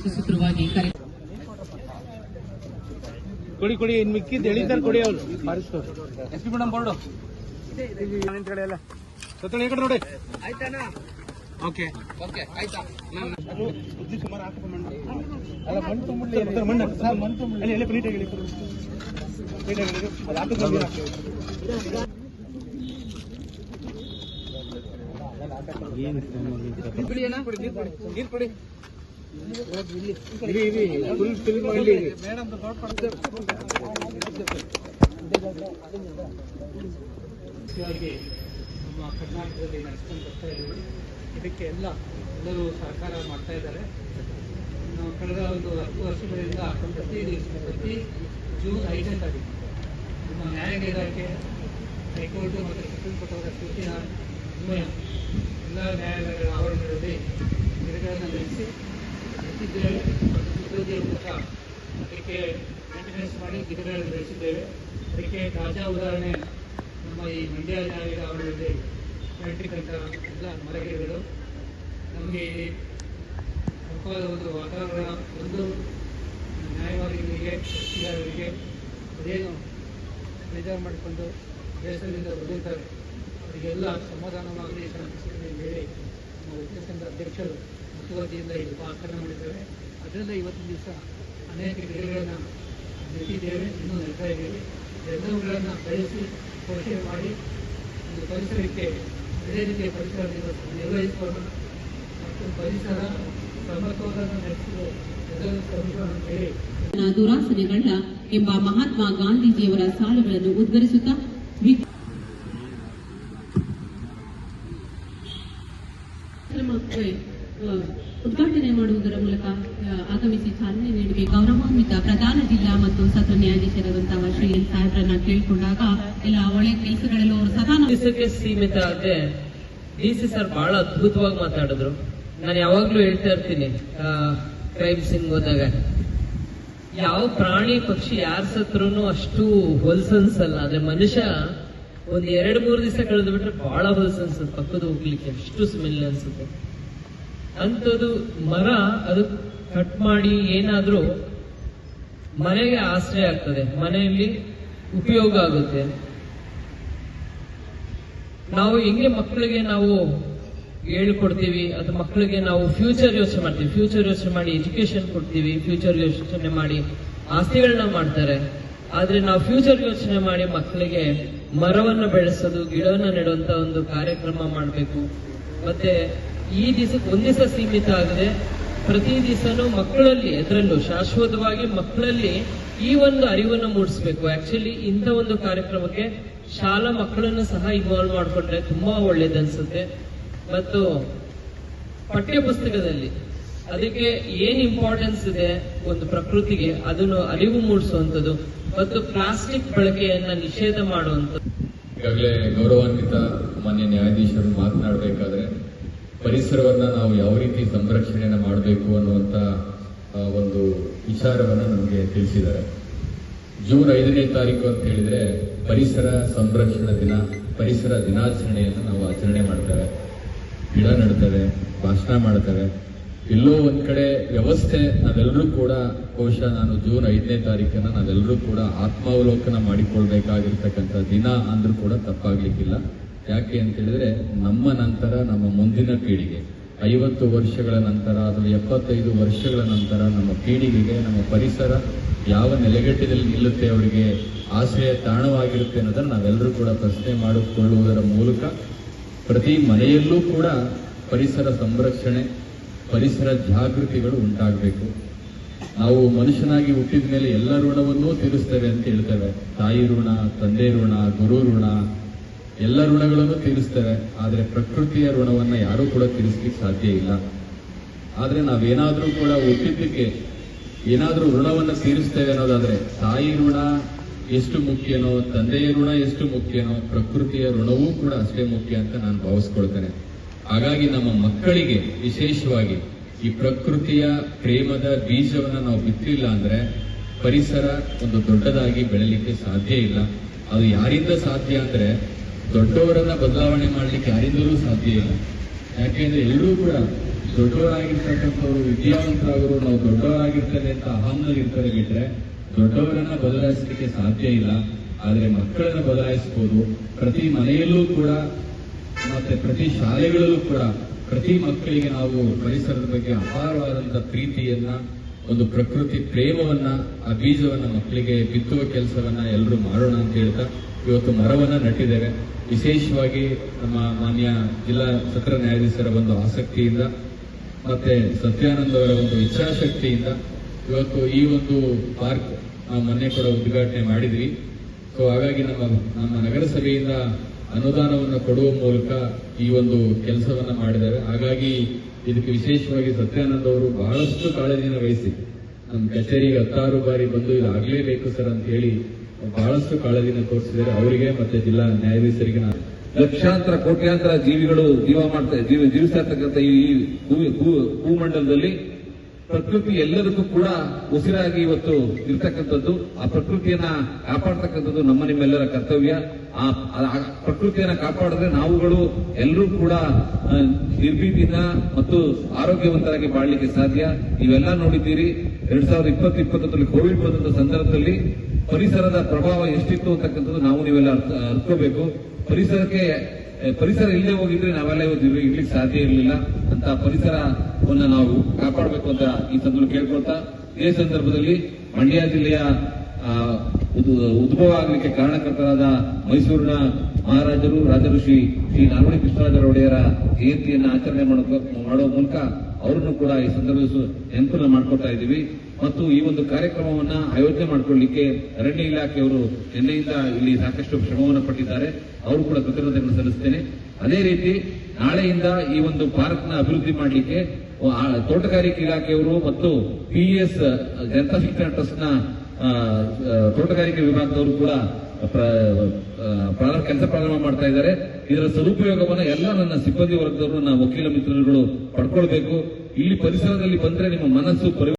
ಸುಸೂತ್ರವಾಗಿ ಕರೆ ಕೊಡಿ ಇನ್ನು ಮಿಕ್ಕಿದ್ದು ಎಳಿತಾರೆ ಕೊಡಿ ಅವರು ಎಸ್ ಪಿ ಮೇಡಮ್ ಬೋರ್ಡು ಎಲ್ಲ ಸತ್ತಳಿ ಈ ಕಡೆ ನೋಡಿ ಆಯ್ತಾನ ಓಕೆ ಆಯ್ತಾ ಸುಮಾರು ಅಲ್ಲ ಮಣ್ಣು ತುಂಬಿಡ್ಲಿ ಮಣ್ಣು ಸರ್ ಮಣ್ಣು ತುಂಬಿಡ್ಲಿ ಎಲ್ಲ ನೀಟಾಗಿ ನೀರು ಕೊಡಿ ನಮ್ಮ ಕರ್ನಾಟಕದಲ್ಲಿ ನಡೆಸ್ಕೊಂಡು ಬರ್ತಾ ಇದ್ದೀವಿ. ಇದಕ್ಕೆ ಎಲ್ಲರೂ ಸಹಕಾರ ಮಾಡ್ತಾ ಇದ್ದಾರೆ. ನಾವು ಕಳೆದ ಒಂದು 10 ವರ್ಷಗಳಿಂದ ಪ್ರತಿ ಜೂನ್ 5ನೇ ತಾರೀಕು ನಮ್ಮ ನ್ಯಾಯಾಂಗ ಇಲಾಖೆ, ಹೈಕೋರ್ಟು ಮತ್ತು ಸುಪ್ರೀಂ ಕೋರ್ಟ್ ಅವರ ಸೂಚನಾ ಅನ್ವಯ ಎಲ್ಲ ನ್ಯಾಯಾಲಯಗಳ ಆವರಣಗಳಲ್ಲಿ ಗಿಡಗಳನ್ನು ನಡೆಸಿ ಬೆಳೆಸಿದ್ದೇವೆ. ಸಿಬ್ಬಂದಿಯ ಮೂಲಕ ಅದಕ್ಕೆ ಮೇಂಟೆನೆನ್ಸ್ ಮಾಡಿ ಗಿಡಗಳನ್ನು ಬೆಳೆಸಿದ್ದೇವೆ. ಅದಕ್ಕೆ ತಾಜಾ ಉದಾಹರಣೆ ನಮ್ಮ ಈ ಮಂಡ್ಯ ನ್ಯಾಯಾಲಯದ ಆವರಣದಲ್ಲಿ ಬೆಳೆದಿರ್ತಕ್ಕಂಥ ಎಲ್ಲ ಮರಗಿಡಗಳು. ನಮಗೆ ತಂಪಾದ ಒಂದು ವಾತಾವರಣ, ಒಂದು ನ್ಯಾಯವಾದಿಗಳಿಗೆ, ಕಕ್ಷಿಗಾರರಿಗೆ ಅದೇನು ಬೇಜಾರು ಮಾಡಿಕೊಂಡು ದೇಶದಿಂದ ಬಂದಿರ್ತಾರೆ ಅವರಿಗೆಲ್ಲ ಸಮಾಧಾನವಾಗಲಿ ಶಾಂತಿಸಿದ ಹೇಳಿ ನಮ್ಮ ವಕೀಲ ಸಂಘದ ಅಧ್ಯಕ್ಷರು ಮುತುವರ್ಜಿಯಿಂದ ಇಲ್ಲಿ ಆಚರಣೆ ಮಾಡಿದ್ದೇವೆ. ಅದರಿಂದ ಇವತ್ತಿನ ದಿವಸ ಅನೇಕ ಗಿಡಗಳನ್ನು ನೆಟ್ಟಿದ್ದೇವೆ, ಇನ್ನೂ ನೆಡ್ತಾ ಇದ್ದೀವಿ. ಎಲ್ಲವುಗಳನ್ನು ಬೆಳೆಸಿ ಪೋಷಣೆ ಮಾಡಿ ಒಂದು ಪರಿಸರಕ್ಕೆ ಅದೇ ರೀತಿಯ ಪರಿಸರ ನಿರ್ವಹಿಸೋಣ ಮತ್ತು ಪರಿಸರ ಸಮತೋಲನ ನಡೆಸಲು ಎಲ್ಲರೂ ಶ್ರಮಿಸೋಣ ಅಂತ ಹೇಳಿ ದುರಾಸನೆಗಳ್ಳ ಎಂಬ ಮಹಾತ್ಮ ಗಾಂಧೀಜಿಯವರ ಸಾಲುಗಳನ್ನು ಉದ್ಗರಿಸುತ್ತಾ ಉದ್ಘಾಟನೆ ಮಾಡುವುದರ ಮೂಲಕ ಆಗಮಿಸಿ ಚಾಲನೆ ನೀಡಿಕೆ ಗೌರವಾನ್ವಿತ ಪ್ರಧಾನ ಜಿಲ್ಲಾ ಮತ್ತು ಸತ್ರ ನ್ಯಾಯಾಧೀಶರಾದಂತಹ ಶ್ರೀ ಸಾಹೇಬ್ರನ್ನ ಕೇಳಿಕೊಂಡಾಗ ಎಲ್ಲ ಒಳ್ಳೆ ಕೆಲಸಗಳಲ್ಲೂ ಅವರು ಸದಾ ದಿವಸಕ್ಕೆ ಸೀಮಿತ ಆದ್ರೆ ಡಿಸಿ ಸರ್ ಬಹಳ ಅದ್ಭುತವಾಗಿ ಮಾತಾಡಿದ್ರು. ನಾನು ಯಾವಾಗ್ಲೂ ಹೇಳ್ತಾ ಇರ್ತೀನಿ, ಕ್ರೈಮ್ ಸೀನ್ ಹೋದಾಗ ಯಾವ ಪ್ರಾಣಿ ಪಕ್ಷಿ ಯಾರು ಸತ್ರೂ ಅಷ್ಟು ಹೊಲ್ಸನ್ಸಲ್ಲ. ಆದ್ರೆ ಮನುಷ್ಯ ಒಂದ್ 2-3 ದಿವಸ ಕಳೆದು ಬಿಟ್ರೆ ಬಹಳ ಹೊಲ್ಸನ್ಸುತ್ತೆ, ಪಕ್ಕದ ಹೋಗ್ಲಿಕ್ಕೆ ಅಷ್ಟು ಸ್ಮೆಲ್ ಅನ್ಸುತ್ತೆ. ಅಂಥದ್ದು ಮರ ಅದು ಕಟ್ ಮಾಡಿ ಏನಾದ್ರೂ ಮನೆಗೆ ಆಶ್ರಯ ಆಗ್ತದೆ, ಮನೆಯಲ್ಲಿ ಉಪಯೋಗ ಆಗುತ್ತೆ. ನಾವು ಹೆಂಗೆ ಮಕ್ಕಳಿಗೆ ನಾವು ಹೇಳ್ಕೊಡ್ತೀವಿ, ಅದು ಮಕ್ಕಳಿಗೆ ನಾವು ಫ್ಯೂಚರ್ ಯೋಚನೆ ಮಾಡ್ತೀವಿ, ಫ್ಯೂಚರ್ ಯೋಚನೆ ಮಾಡಿ ಎಜುಕೇಶನ್ ಕೊಡ್ತೀವಿ, ಫ್ಯೂಚರ್ ಯೋಚನೆ ಮಾಡಿ ಆಸ್ತಿಗಳನ್ನ ಮಾಡ್ತಾರೆ. ಆದ್ರೆ ನಾವು ಫ್ಯೂಚರ್ ಯೋಚನೆ ಮಾಡಿ ಮಕ್ಕಳಿಗೆ ಮರವನ್ನು ಬೆಳೆಸೋದು, ಗಿಡವನ್ನ ನೆಡುವಂತ ಒಂದು ಕಾರ್ಯಕ್ರಮ ಮಾಡಬೇಕು. ಮತ್ತೆ ಈ ದಿವಸಕ್ಕೆ ಒಂದ್ ದಿವಸ ಸೀಮಿತ ಆಗದೆ ಪ್ರತಿ ದಿವಸನೂ ಮಕ್ಕಳಲ್ಲಿ, ಅದರಲ್ಲೂ ಶಾಶ್ವತವಾಗಿ ಮಕ್ಕಳಲ್ಲಿ ಈ ಒಂದು ಅರಿವನ್ನು ಮೂಡಿಸಬೇಕು. ಆಕ್ಚುಲಿ ಇಂಥ ಒಂದು ಕಾರ್ಯಕ್ರಮಕ್ಕೆ ಶಾಲಾ ಮಕ್ಕಳನ್ನು ಸಹ ಇನ್ವಾಲ್ವ್ ಮಾಡಿಕೊಂಡ್ರೆ ತುಂಬಾ ಒಳ್ಳೇದನ್ಸುತ್ತೆ. ಮತ್ತು ಪಠ್ಯ ಪುಸ್ತಕದಲ್ಲಿ ಅದಕ್ಕೆ ಏನ್ ಇಂಪಾರ್ಟೆನ್ಸ್ ಇದೆ ಒಂದು ಪ್ರಕೃತಿಗೆ ಅದನ್ನು ಅರಿವು ಮೂಡಿಸುವಂಥದ್ದು ಮತ್ತು ಪ್ಲಾಸ್ಟಿಕ್ ಬಳಕೆಯನ್ನ ನಿಷೇಧ ಮಾಡುವಂಥದ್ದು. ಈಗಾಗಲೇ ಗೌರವಾನ್ವಿತ ಮಾನ್ಯ ನ್ಯಾಯಾಧೀಶರು ಮಾತನಾಡಬೇಕಾದ್ರೆ ಪರಿಸರವನ್ನ ನಾವು ಯಾವ ರೀತಿ ಸಂರಕ್ಷಣೆಯನ್ನ ಮಾಡಬೇಕು ಅನ್ನುವಂತ ಒಂದು ವಿಚಾರವನ್ನ ನಮಗೆ ತಿಳಿಸಿದ್ದಾರೆ. ಜೂನ್ 5ನೇ ತಾರೀಕು ಅಂತ ಹೇಳಿದ್ರೆ ಪರಿಸರ ಸಂರಕ್ಷಣಾ ದಿನ, ಪರಿಸರ ದಿನಾಚರಣೆಯನ್ನು ನಾವು ಆಚರಣೆ ಮಾಡ್ತೇವೆ, ಗಿಡ ನೆಡ್ತೇವೆ, ಭಾಷಣ ಮಾಡ್ತೇವೆ. ಎಲ್ಲೋ ಒಂದ್ ಕಡೆ ವ್ಯವಸ್ಥೆ ನಾವೆಲ್ಲರೂ ಕೂಡ ಬಹುಶಃ ನಾನು ಜೂನ್ 5ನೇ ತಾರೀಕನ್ನ ನಾವೆಲ್ಲರೂ ಕೂಡ ಆತ್ಮಾವಲೋಕನ ಮಾಡಿಕೊಳ್ಬೇಕಾಗಿರ್ತಕ್ಕಂಥ ದಿನ ಅಂದ್ರೂ ಕೂಡ ತಪ್ಪಾಗ್ಲಿಕ್ಕಿಲ್ಲ. ಯಾಕೆ ಅಂತ ಹೇಳಿದ್ರೆ ನಮ್ಮ ನಂತರ ನಮ್ಮ ಮುಂದಿನ ಪೀಳಿಗೆ 50 ವರ್ಷಗಳ ನಂತರ ಅಥವಾ 75 ವರ್ಷಗಳ ನಂತರ ನಮ್ಮ ಪೀಳಿಗೆಗೆ ನಮ್ಮ ಪರಿಸರ ಯಾವ ನೆಲೆಗಟ್ಟಿನಲ್ಲಿ ನಿಲ್ಲುತ್ತೆ, ಅವರಿಗೆ ಆಶ್ರಯ ತಾಣವಾಗಿರುತ್ತೆ ಅನ್ನೋದನ್ನ ನಾವೆಲ್ಲರೂ ಕೂಡ ಪ್ರಶ್ನೆ ಮಾಡಿಕೊಳ್ಳುವುದರ ಮೂಲಕ ಪ್ರತಿ ಮನೆಯಲ್ಲೂ ಕೂಡ ಪರಿಸರ ಸಂರಕ್ಷಣೆ, ಪರಿಸರ ಜಾಗೃತಿಗಳು ಉಂಟಾಗಬೇಕು. ನಾವು ಮನುಷ್ಯನಾಗಿ ಹುಟ್ಟಿದ ಮೇಲೆ ಎಲ್ಲ ಋಣವನ್ನೂ ತೀರಿಸ್ತೇವೆ ಅಂತ ಹೇಳ್ತೇವೆ. ತಾಯಿ ಋಣ, ತಂದೆ ಋಣ, ಗುರು ಋಣ, ಎಲ್ಲ ಋಣಗಳನ್ನು ತೀರಿಸ್ತೇವೆ. ಆದರೆ ಪ್ರಕೃತಿಯ ಋಣವನ್ನ ಯಾರೂ ಕೂಡ ತೀರಿಸ್ಲಿಕ್ಕೆ ಸಾಧ್ಯ ಇಲ್ಲ. ಆದ್ರೆ ನಾವೇನಾದ್ರೂ ಕೂಡ ಹುಟ್ಟಿದ್ದಕ್ಕೆ ಏನಾದ್ರೂ ಋಣವನ್ನ ತೀರಿಸ್ತೇವೆ ಅನ್ನೋದಾದ್ರೆ ತಾಯಿ ಋಣ ಎಷ್ಟು ಮುಖ್ಯನೋ, ತಂದೆಯ ಋಣ ಎಷ್ಟು ಮುಖ್ಯನೋ, ಪ್ರಕೃತಿಯ ಋಣವೂ ಕೂಡ ಅಷ್ಟೇ ಮುಖ್ಯ ಅಂತ ನಾನು ಭಾವಿಸ್ಕೊಳ್ತೇನೆ. ಹಾಗಾಗಿ ನಮ್ಮ ಮಕ್ಕಳಿಗೆ ವಿಶೇಷವಾಗಿ ಈ ಪ್ರಕೃತಿಯ ಪ್ರೇಮದ ಬೀಜವನ್ನ ನಾವು ಬಿತ್ತಿಲ್ಲ ಅಂದ್ರೆ ಪರಿಸರ ಒಂದು ದೊಡ್ಡದಾಗಿ ಬೆಳಲಿಕ್ಕೆ ಸಾಧ್ಯ ಇಲ್ಲ. ಅದು ಯಾರಿಂದ ಸಾಧ್ಯ ಅಂದ್ರೆ ದೊಡ್ಡವರನ್ನ ಬದಲಾವಣೆ ಮಾಡಲಿಕ್ಕೆ ಯಾರಿಂದಲೂ ಸಾಧ್ಯ ಇಲ್ಲ. ಯಾಕೆಂದ್ರೆ ಎಲ್ಲರೂ ಕೂಡ ದೊಡ್ಡವರಾಗಿರ್ತಕ್ಕಂಥವ್ರು ವಿದ್ಯಾವಂತರಾಗರು ನಾವು ದೊಡ್ಡವರಾಗಿರ್ತೇವೆ ಅಂತ ಅಹಂನಲ್ಲಿ ಇರ್ತಾರೆ ಬಿಟ್ರೆ ದೊಡ್ಡವರನ್ನ ಬದಲಾಯಿಸಲಿಕ್ಕೆ ಸಾಧ್ಯ ಇಲ್ಲ. ಆದರೆ ಮಕ್ಕಳನ್ನ ಬದಲಾಯಿಸಬಹುದು. ಪ್ರತಿ ಮನೆಯಲ್ಲೂ ಕೂಡ ಮತ್ತೆ ಪ್ರತಿ ಶಾಲೆಗಳಲ್ಲೂ ಕೂಡ ಪ್ರತಿ ಮಕ್ಕಳಿಗೆ ನಾವು ಪರಿಸರದ ಬಗ್ಗೆ ಅಪಾರವಾದಂತಹ ಪ್ರೀತಿಯನ್ನ, ಒಂದು ಪ್ರಕೃತಿ ಪ್ರೇಮವನ್ನ, ಆ ಬೀಜವನ್ನ ಮಕ್ಕಳಿಗೆ ಬಿತ್ತುವ ಕೆಲಸವನ್ನ ಎಲ್ಲರೂ ಮಾಡೋಣ ಅಂತ ಹೇಳ್ತಾ ಇವತ್ತು ಮರವನ್ನ ನಟ್ಟಿದ್ದೇವೆ. ವಿಶೇಷವಾಗಿ ನಮ್ಮ ಮಾನ್ಯ ಜಿಲ್ಲಾ ಸತ್ರ ನ್ಯಾಯಾಧೀಶರ ಒಂದು ಆಸಕ್ತಿಯಿಂದ ಮತ್ತೆ ಸತ್ಯಾನಂದ್ ಅವರ ಒಂದು ಇಚ್ಛಾಶಕ್ತಿಯಿಂದ ಇವತ್ತು ಈ ಒಂದು ಪಾರ್ಕ್ ನಾವು ಮೊನ್ನೆ ಕೂಡ ಉದ್ಘಾಟನೆ ಮಾಡಿದ್ವಿ. ಸೊ ಹಾಗಾಗಿ ನಮ್ಮ ನಗರಸಭೆಯಿಂದ ಅನುದಾನವನ್ನು ಕೊಡುವ ಮೂಲಕ ಈ ಒಂದು ಕೆಲಸವನ್ನ ಮಾಡಿದ್ದೇವೆ. ಹಾಗಾಗಿ ಇದಕ್ಕೆ ವಿಶೇಷವಾಗಿ ಸತ್ಯಾನಂದ್ ಅವರು ಬಹಳಷ್ಟು ಕಾಳಜಿಯನ್ನು ವಹಿಸಿ ನಮ್ಮ ಕಚೇರಿಗೆ 16 ಬಾರಿ ಬಂದು ಇದು ಆಗ್ಲೇಬೇಕು ಸರ್ ಅಂತ ಹೇಳಿ ಬಹಳಷ್ಟು ಕಾಳಜಿಯನ್ನು ತೋರಿಸಿದ್ದಾರೆ. ಅವರಿಗೆ ಮತ್ತೆ ಜಿಲ್ಲಾ ನ್ಯಾಯಾಧೀಶರಿಗೆ ನಾನು ಲಕ್ಷಾಂತರ ಕೋಟ್ಯಾಂತರ ಜೀವಿಗಳು ಜೀವಿಸ್ತಾ ಇರ್ತಕ್ಕಂಥ ಈ ಭೂಮಂಡಲದಲ್ಲಿ ಪ್ರಕೃತಿ ಎಲ್ಲದಕ್ಕೂ ಕೂಡ ಉಸಿರಾಗಿ ಇವತ್ತು ಇರ್ತಕ್ಕಂಥದ್ದು. ಆ ಪ್ರಕೃತಿಯನ್ನ ಕಾಪಾಡ್ತಕ್ಕಂಥದ್ದು ನಿಮ್ಮೆಲ್ಲರ ಕರ್ತವ್ಯ. ಆ ಪ್ರಕೃತಿಯನ್ನ ಕಾಪಾಡಿದ್ರೆ ನಾವುಗಳು ಎಲ್ಲರೂ ಕೂಡ ನಿರ್ಭೀತಿಯಿಂದ ಮತ್ತು ಆರೋಗ್ಯವಂತರಾಗಿ ಬಾಳ್ಲಿಕ್ಕೆ ಸಾಧ್ಯ. ನೀವೆಲ್ಲ ನೋಡಿದ್ದೀರಿ 2020-21 ಕೋವಿಡ್ ಬಂದಂತ ಸಂದರ್ಭದಲ್ಲಿ ಪರಿಸರದ ಪ್ರಭಾವ ಎಷ್ಟಿತ್ತು ಅಂತಕ್ಕಂಥದ್ದು ನಾವು ನೀವೆಲ್ಲ ಅರ್ಕೋಬೇಕು. ಪರಿಸರ ಇಲ್ಲದೆ ಹೋಗಿದ್ರೆ ನಾವೆಲ್ಲ ಇರ್ಲಿಕ್ಕೆ ಸಾಧ್ಯ ಇರಲಿಲ್ಲ. ಅಂತ ಪರಿಸರವನ್ನ ನಾವು ಕಾಪಾಡಬೇಕು ಅಂತ ಈ ಸಂದರ್ಭ ಕೇಳ್ಕೊಳ್ತಾ, ಇದೇ ಸಂದರ್ಭದಲ್ಲಿ ಮಂಡ್ಯ ಜಿಲ್ಲೆಯ ಉದ್ಭವ ಆಗಲಿಕ್ಕೆ ಕಾರಣಕರ್ತರಾದ ಮೈಸೂರಿನ ಮಹಾರಾಜರು ರಾಜಋಷಿ ಶ್ರೀ ನಾಲ್ವಡಿ ಕೃಷ್ಣರಾಜ ಒಡೆಯರ ಜಯಂತಿಯನ್ನು ಆಚರಣೆ ಮಾಡುವ ಮೂಲಕ ಅವರನ್ನು ಕೂಡ ಈ ಸಂದರ್ಭದಲ್ಲಿ ನೆನಪನ್ನ ಮಾಡ್ಕೊಳ್ತಾ ಇದ್ದೀವಿ. ಮತ್ತು ಈ ಒಂದು ಕಾರ್ಯಕ್ರಮವನ್ನ ಆಯೋಜನೆ ಮಾಡಿಕೊಳ್ಳಲಿಕ್ಕೆ ಅರಣ್ಯ ಇಲಾಖೆಯವರು ನಿನ್ನೆಯಿಂದ ಇಲ್ಲಿ ಸಾಕಷ್ಟು ಶ್ರಮವನ್ನು ಪಟ್ಟಿದ್ದಾರೆ. ಅವರು ಕೂಡ ಕೃತಜ್ಞತೆಗಳನ್ನು ಸಲ್ಲಿಸುತ್ತೇನೆ. ಅದೇ ರೀತಿ ನಾಳೆಯಿಂದ ಈ ಒಂದು ಪಾರ್ಕ್ನ ಅಭಿವೃದ್ಧಿ ಮಾಡಲಿಕ್ಕೆ ತೋಟಗಾರಿಕೆ ಇಲಾಖೆಯವರು ಮತ್ತು PES ಜನತಾ ಶಿಕ್ಷಣ ಟ್ರಸ್ಟ್ನ ತೋಟಗಾರಿಕೆ ವಿಭಾಗದವರು ಕೂಡ ಕೆಲಸ ಪ್ರಾರಂಭ ಮಾಡ್ತಾ ಇದ್ದಾರೆ. ಇದರ ಸದುಪಯೋಗವನ್ನು ಎಲ್ಲ ನನ್ನ ಸಿಬ್ಬಂದಿ ವರ್ಗದವರು, ನನ್ನ ವಕೀಲ ಮಿತ್ರರುಗಳು ಪಡ್ಕೊಳ್ಬೇಕು. ಇಲ್ಲಿ ಪರಿಸರದಲ್ಲಿ ಬಂದ್ರೆ ನಿಮ್ಮ ಮನಸ್ಸು